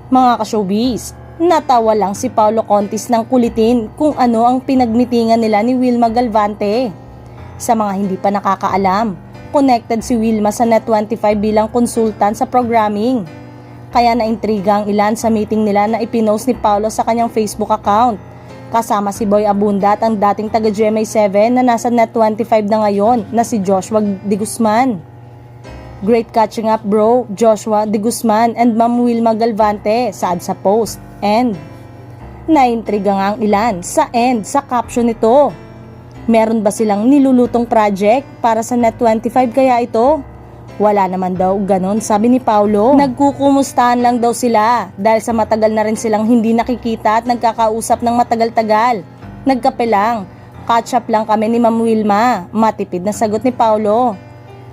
Mga ka-showbiz, natawa lang si Paulo Contis ng kulitin kung ano ang pinagmitingan nila ni Wilma Galvante. Sa mga hindi pa nakakaalam, connected si Wilma sa Net25 bilang consultant sa programming. Kaya naintriga ang ilan sa meeting nila na ipinost ni Paulo sa kanyang Facebook account. Kasama si Boy Abunda at ang dating taga GMA7 na nasa Net25 na ngayon na si Joshua De Guzman. Great catching up bro, Joshua De Guzman and Ma'am Wilma Galvante, saad sa post. And naintriga nga ang ilan sa caption nito. Meron ba silang nilulutong project para sa Net25 kaya ito? Wala naman daw ganon, sabi ni Paulo. Nagkukumustahan lang daw sila dahil sa matagal na rin silang hindi nakikita at nagkakausap ng matagal-tagal. Nagkape lang, catch up lang kami ni Ma'am Wilma, matipid na sagot ni Paulo.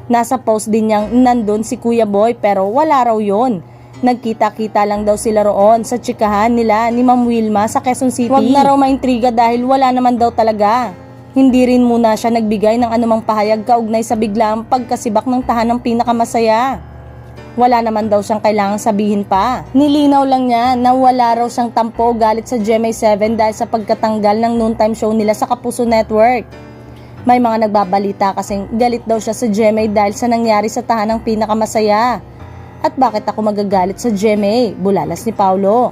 Nasa post din niyang nandun si Kuya Boy pero wala raw yon. Nagkita-kita lang daw sila roon sa tsikahan nila ni Ma'am Wilma sa Quezon City. Huwag na raw maintriga dahil wala naman daw talaga. Hindi rin muna siya nagbigay ng anumang pahayag kaugnay sa biglaang pagkasibak ng tahanang pinakamasaya. Wala naman daw siyang kailangang sabihin pa. Nilinaw lang niya na wala raw siyang tampo galit sa GMA7 dahil sa pagkatanggal ng noontime show nila sa Kapuso Network. May mga nagbabalita kasing galit daw siya sa GMA dahil sa nangyari sa tahanang pinakamasaya. At bakit ako magagalit sa GMA? Bulalas ni Paulo.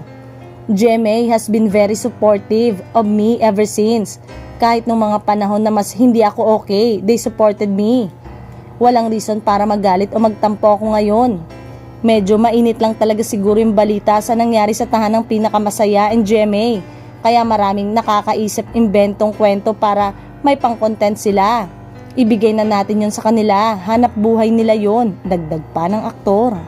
GMA has been very supportive of me ever since. Kahit nung mga panahon na mas hindi ako okay, they supported me. Walang reason para magalit o magtampo ako ngayon. Medyo mainit lang talaga siguro yung balita sa nangyari sa tahanang pinakamasaya in GMA. Kaya maraming nakakaisip imbentong kwento para may pang-content sila. Ibigay na natin yon sa kanila, hanap buhay nila yon, dagdag pa ng aktor.